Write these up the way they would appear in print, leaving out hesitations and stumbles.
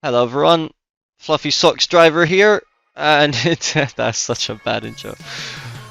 Hello everyone, Fluffy Socks Driver here, and that's such a bad intro.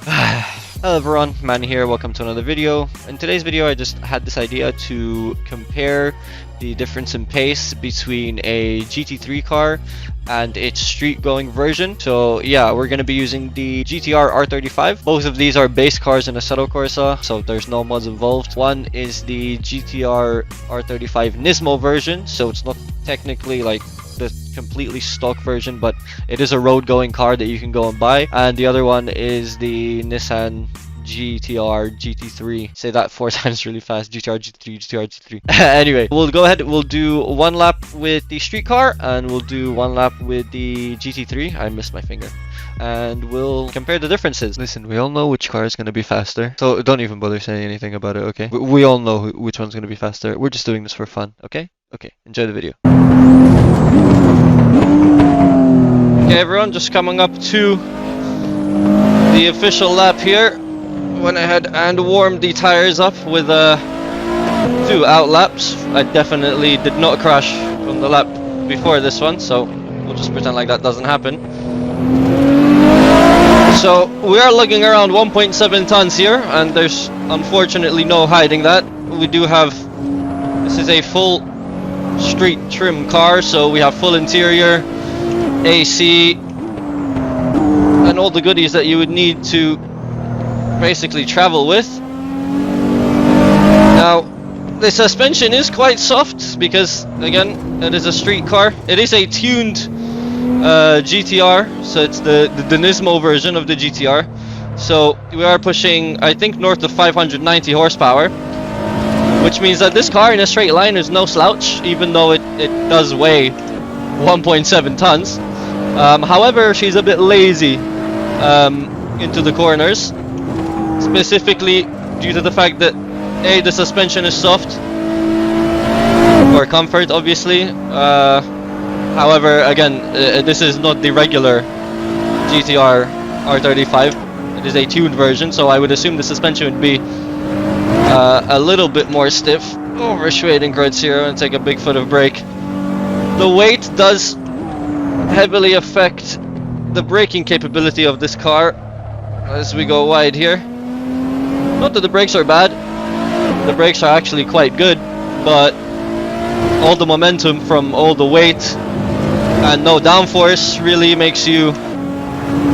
Hello everyone, Man here, welcome to another video. In today's video I just had this idea to compare the difference in pace between a GT3 car and its street going version. So yeah, we're going to be using the GTR R35. Both of these are base cars in Assetto Corsa, so there's no mods involved. One is the GTR R35 Nismo version, so it's not technically like the completely stock version, but it is a road going car that you can go and buy. And the other one is the Nissan GTR GT3. Say that 4 times really fast. GTR GT3, GTR GT3. Anyway, we'll go ahead, we'll do one lap with the street car and we'll do one lap with the GT3. I missed my finger. And we'll compare the differences. Listen, we all know which car is going to be faster, so don't even bother saying anything about it, okay? We all know which one's going to be faster. We're just doing this for fun, okay? Okay, enjoy the video. Okay everyone, just coming up to the official lap here. Went ahead and warmed the tires up with 2 out laps. I definitely did not crash from the lap before this one, so we'll just pretend like that doesn't happen. So we are lugging around 1.7 tons here, and there's unfortunately no hiding that. We do have, this is a full street trim car, so we have full interior, AC, and all the goodies that you would need to basically travel with. Now the suspension is quite soft because again it is a street car. It is a tuned GTR, so it's the Nismo version of the GTR, so we are pushing I think north of 590 horsepower, which means that this car in a straight line is no slouch, even though it does weigh 1.7 tons. However, she's a bit lazy into the corners, specifically due to the fact that A, the suspension is soft, for comfort obviously. However, again, this is not the regular GTR R35, it is a tuned version, so I would assume the suspension would be a little bit more stiff. Overshooting Grud 0 and take a big foot of brake. The weight does heavily affect the braking capability of this car as we go wide here. Not that the brakes are bad, the brakes are actually quite good, but all the momentum from all the weight and no downforce really makes you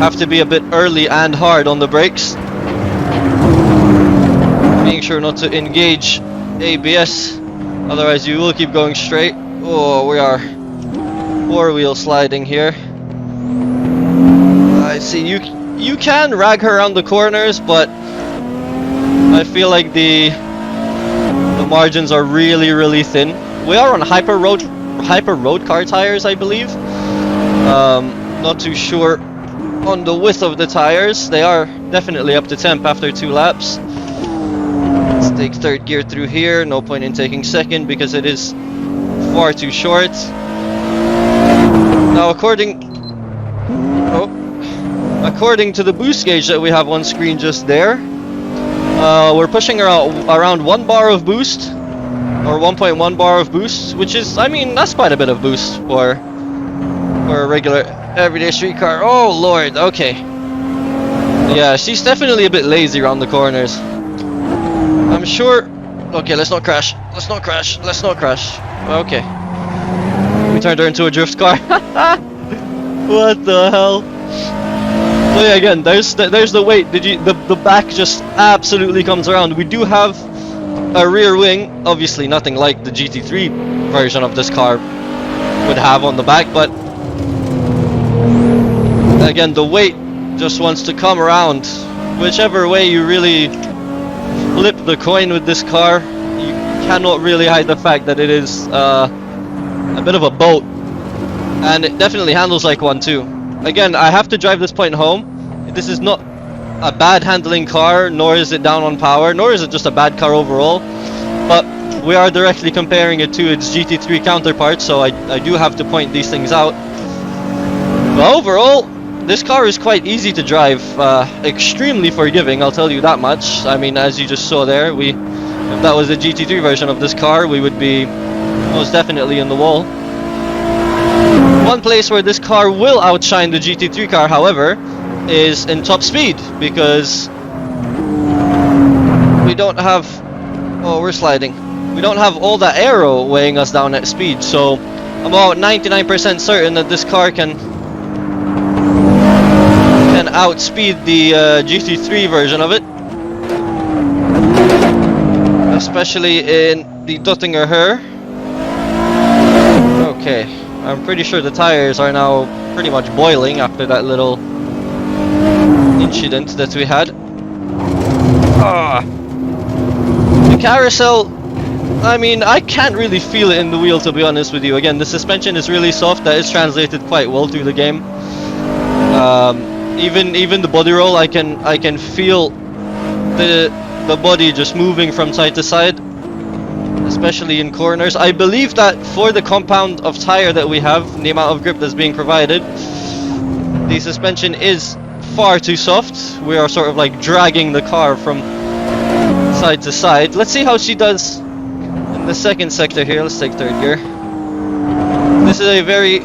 have to be a bit early and hard on the brakes. Being sure not to engage ABS, otherwise you will keep going straight. Oh, we are 4-wheel sliding here. I see you can rag her around the corners, but I feel like the margins are really thin. We are on hyper road car tires, I believe. Not too sure on the width of the tires. They are definitely up to temp after 2 laps. Let's take 3rd gear through here. No point in taking 2nd because it is far too short. Now according to the boost gauge that we have on screen just there, we're pushing around 1 bar of boost, or 1.1 bar of boost, which is, I mean, that's quite a bit of boost for a regular everyday street car. Oh lord, okay. Yeah, she's definitely a bit lazy around the corners. I'm sure. Okay, let's not crash. Let's not crash. Let's not crash. Okay. We turned her into a drift car. What the hell? So yeah, again, there's the weight. The back just absolutely comes around. We do have a rear wing, obviously nothing like the GT3 version of this car would have on the back, but again, the weight just wants to come around. Whichever way you really flip the coin with this car, you cannot really hide the fact that it is a bit of a boat, and it definitely handles like one too. Again, I have to drive this point home. This is not a bad handling car, nor is it down on power, nor is it just a bad car overall, but we are directly comparing it to its GT3 counterpart, so I do have to point these things out. But overall, this car is quite easy to drive, extremely forgiving, I'll tell you that much. I mean, as you just saw there, if that was the GT3 version of this car, we would be most definitely in the wall. one place where this car will outshine the GT3 car, however, is in top speed, because we don't have... Oh, we're sliding. We don't have all that aero weighing us down at speed, so I'm about 99% certain that this car can outspeed the GT3 version of it. Especially in the Dottinger Her. Okay, I'm pretty sure the tires are now pretty much boiling after that little incident that we had. The carousel, I mean, I can't really feel it in the wheel, to be honest with you. Again, the suspension is really soft. That is translated quite well through the game. Even the body roll, I can feel the body just moving from side to side, especially in corners. I believe that for the compound of tire that we have, the amount of grip that's being provided, the suspension is far too soft. We are sort of like dragging the car from side to side. Let's see how she does in the second sector here. Let's take third gear. This is a very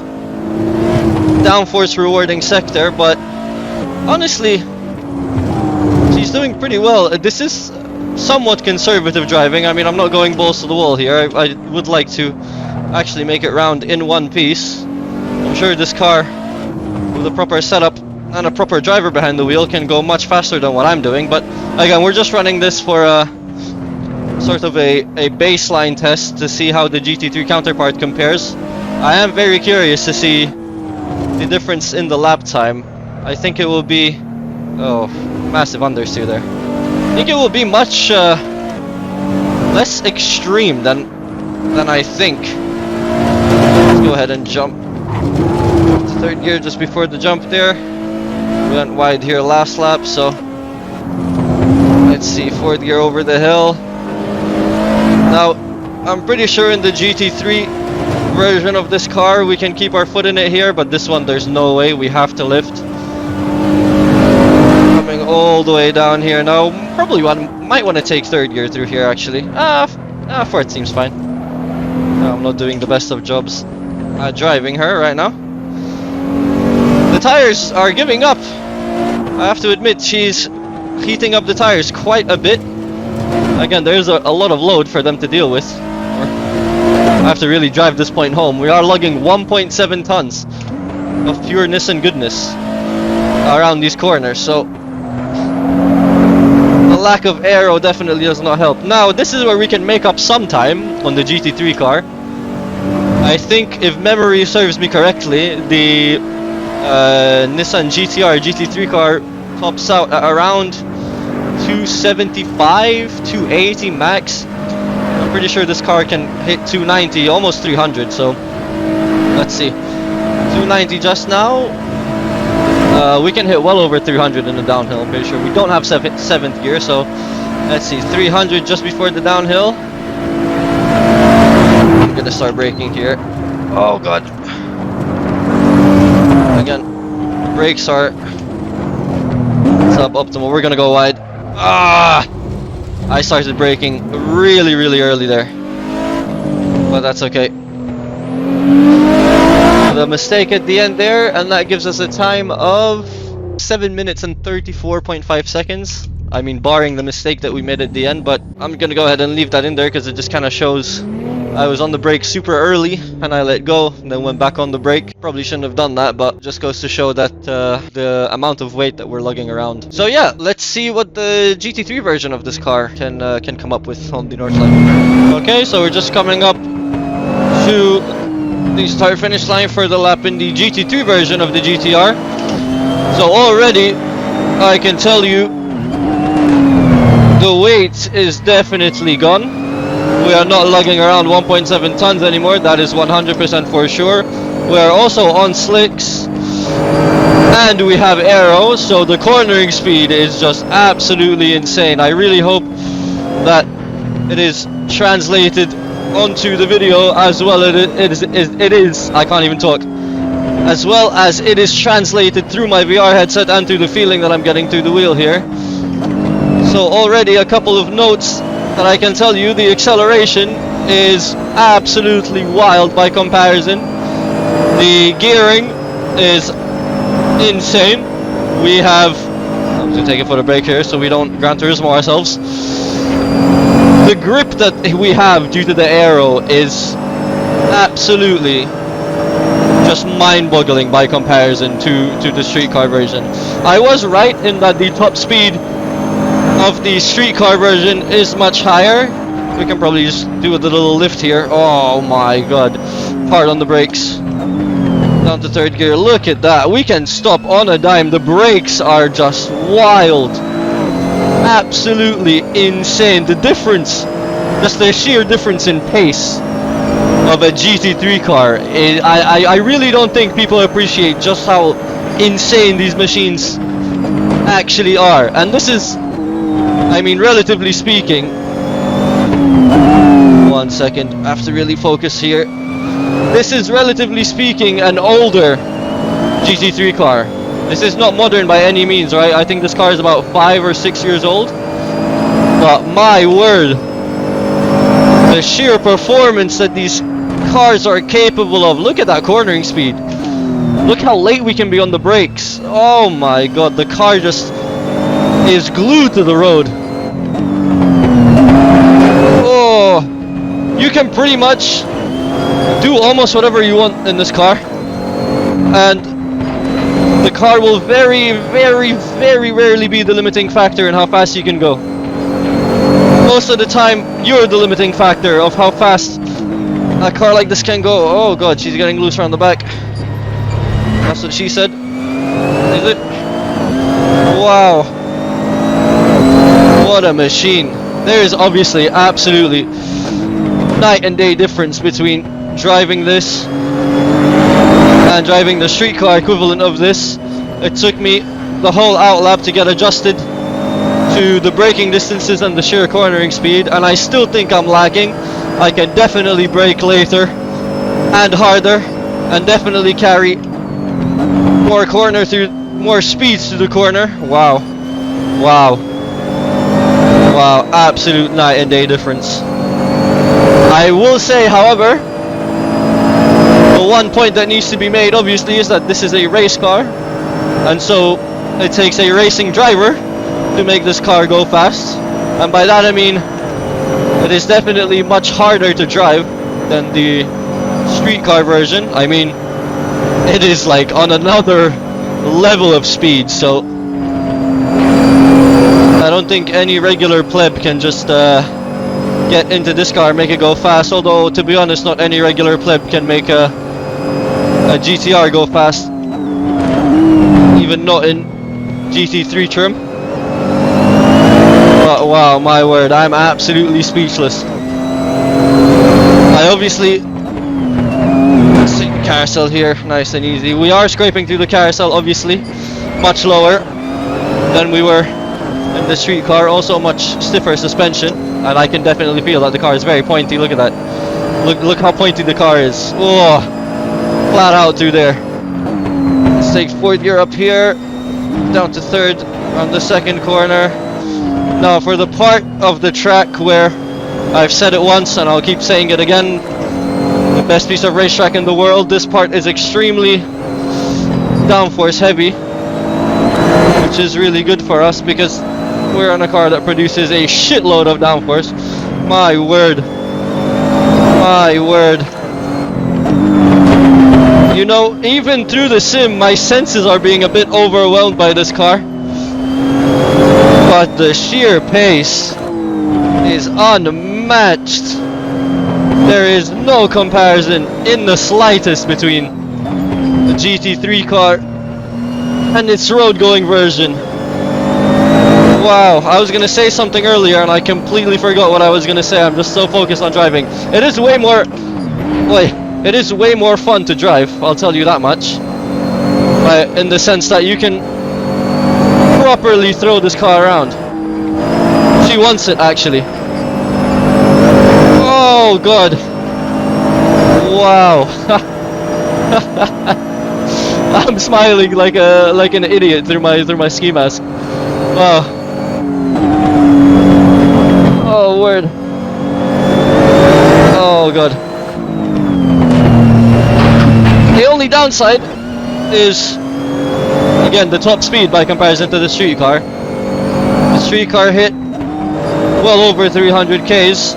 downforce rewarding sector, but honestly, she's doing pretty well. This is somewhat conservative driving. I mean, I'm not going balls to the wall here. I would like to actually make it round in one piece. I'm sure this car, with a proper setup and a proper driver behind the wheel, can go much faster than what I'm doing. But again, we're just running this for a sort of a baseline test to see how the GT3 counterpart compares. I am very curious to see the difference in the lap time. I think it will be... Oh, massive understeer there. I think it will be much less extreme than I think. Let's go ahead and jump to third gear just before the jump there. We went wide here last lap, so let's see, fourth gear over the hill. Now, I'm pretty sure in the GT3 version of this car we can keep our foot in it here, but this one there's no way. We have to lift. Coming all the way down here now. Probably might want to take third gear through here actually. Fourth seems fine. I'm not doing the best of jobs at driving her right now. The tires are giving up. I have to admit, she's heating up the tires quite a bit. Again, there's a lot of load for them to deal with. I have to really drive this point home. We are lugging 1.7 tons of pure Nissan goodness around these corners, so the lack of aero definitely does not help. Now, this is where we can make up some time on the GT3 car. I think, if memory serves me correctly, the Nissan GTR GT3 car tops out at around 275, 280 max. I'm pretty sure this car can hit 290, almost 300, so let's see. 290 just now. We can hit well over 300 in the downhill, I'm pretty sure. We don't have seventh gear, so let's see, 300 just before the downhill. I'm gonna start braking here. Oh god. Again, brakes are suboptimal. We're gonna go wide. I started braking really early there, but that's okay. The mistake at the end there, and that gives us a time of 7 minutes and 34.5 seconds. I mean, barring the mistake that we made at the end, but I'm gonna go ahead and leave that in there because it just kind of shows I was on the brake super early and I let go and then went back on the brake. Probably shouldn't have done that, but just goes to show that the amount of weight that we're lugging around. So yeah, let's see what the GT3 version of this car can come up with on the north line. Okay, so we're just coming up to the start finish line for the lap in the GT3 version of the GTR. So already I can tell you the weight is definitely gone. We are not lugging around 1.7 tons anymore, that is 100% for sure. We are also on slicks and we have aero, so the cornering speed is just absolutely insane. I really hope that it is translated onto the video as well as it is, I can't even talk, as well as it is translated through my VR headset and through the feeling that I'm getting through the wheel here. So already a couple of notes that I can tell you: the acceleration is absolutely wild by comparison. The gearing is insane. We have, I'm just gonna take a foot of break here so we don't Gran Turismo ourselves. The grip that we have due to the aero is absolutely just mind-boggling by comparison to the street car version. I was right in that the top speed of the street car version is much higher. We can probably just do a little lift here. Oh my god. Hard on the brakes. Down to third gear. Look at that. We can stop on a dime. The brakes are just wild. Absolutely insane. The difference, just the sheer difference in pace of a GT3 car. I really don't think people appreciate just how insane these machines actually are. And this is, I mean, relatively speaking, 1 second, I have to really focus here. This is, relatively speaking, an older GT3 car. This is not modern by any means, right? I think this car is about 5 or 6 years old. But my word, the sheer performance that these cars are capable of. Look at that cornering speed. Look how late we can be on the brakes. Oh my god, the car just is glued to the road. Oh, you can pretty much do almost whatever you want in this car, and the car will very, very, very rarely be the limiting factor in how fast you can go. Most of the time, you're the limiting factor of how fast a car like this can go. Oh god, she's getting loose around the back. That's what she said. Is it? Wow. What a machine. There is obviously absolutely night and day difference between driving this and driving the street car equivalent of this. It took me the whole outlap to get adjusted to the braking distances and the sheer cornering speed, and I still think I'm lagging. I can definitely brake later and harder, and definitely carry more corner through, more speeds to the corner. Wow, wow, wow, absolute night and day difference. I will say, however, the one point that needs to be made obviously is that this is a race car, and so it takes a racing driver to make this car go fast, and by that I mean it is definitely much harder to drive than the street car version. I mean, it is like on another level of speed, so I don't think any regular pleb can just get into this car and make it go fast, although to be honest, not any regular pleb can make a GTR go fast, even not in GT3 trim. But wow, my word, I'm absolutely speechless. I obviously, let's see, carousel here, nice and easy. We are scraping through the carousel, obviously, much lower than we were in the street car, also much stiffer suspension, and I can definitely feel that the car is very pointy. Look at that. Look how pointy the car is. Oh, flat out through there. Let's take fourth gear up here, down to third on the second corner. Now for the part of the track where I've said it once and I'll keep saying it again, the best piece of racetrack in the world, this part is extremely downforce heavy, which is really good for us because we're on a car that produces a shitload of downforce. My word. My word. You know, even through the sim, my senses are being a bit overwhelmed by this car. But the sheer pace is unmatched. There is no comparison in the slightest between the GT3 car and its road-going version. Wow, I was gonna say something earlier and I completely forgot what I was gonna say. I'm just so focused on driving. It is way more... Wait, it is way more fun to drive, I'll tell you that much. In the sense that you can properly throw this car around. She wants it, actually. Oh god. Wow. I'm smiling like an idiot through my ski mask. Wow. Oh word. Oh god. The only only downside is, again, the top speed by comparison to the street car. The street car hit well over 300 Ks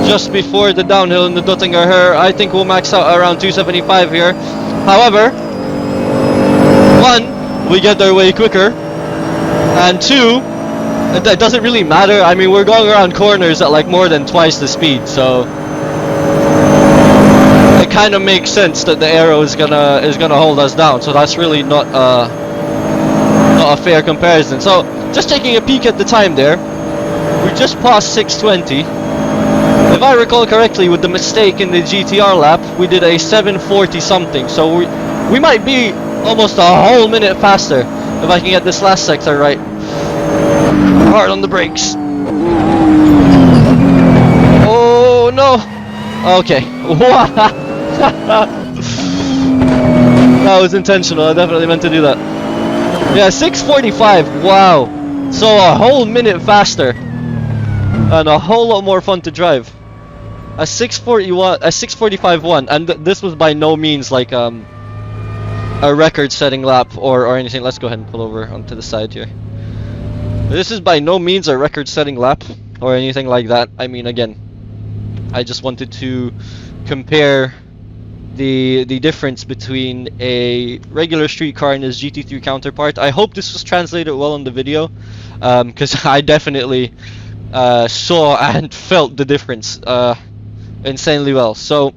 just before the downhill in the Duttinger Her. I think we'll max out around 275 here. However, one, we get there way quicker, and two, it doesn't really matter. I mean, we're going around corners at like more than twice the speed, so it kind of makes sense that the aero is gonna hold us down. So that's really not a fair comparison. So just taking a peek at the time there, we just passed 620. If I recall correctly, with the mistake in the GTR lap, we did a 740 something. So we might be almost a whole minute faster if I can get this last sector right. Hard on the brakes. Oh no. Okay. That was intentional. I definitely meant to do that. Yeah, 645. Wow. So a whole minute faster and a whole lot more fun to drive. A 641, a 645.1, and this was by no means like a record-setting lap or anything. Let's go ahead and pull over onto the side here. This is by no means a record-setting lap or anything like that. I mean, again, I just wanted to compare the difference between a regular street car and his GT3 counterpart. I hope this was translated well on the video, because I definitely saw and felt the difference insanely well. So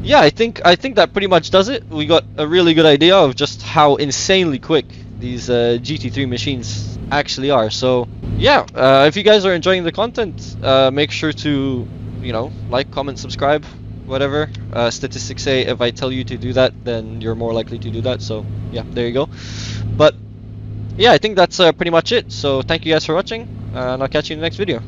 yeah, I think that pretty much does it. We got a really good idea of just how insanely quick these GT3 machines actually are. So yeah, if you guys are enjoying the content, make sure to, you know, like, comment, subscribe, whatever. Statistics say if I tell you to do that, then you're more likely to do that. So yeah, there you go. But yeah, I think that's pretty much it. So thank you guys for watching, and I'll catch you in the next video.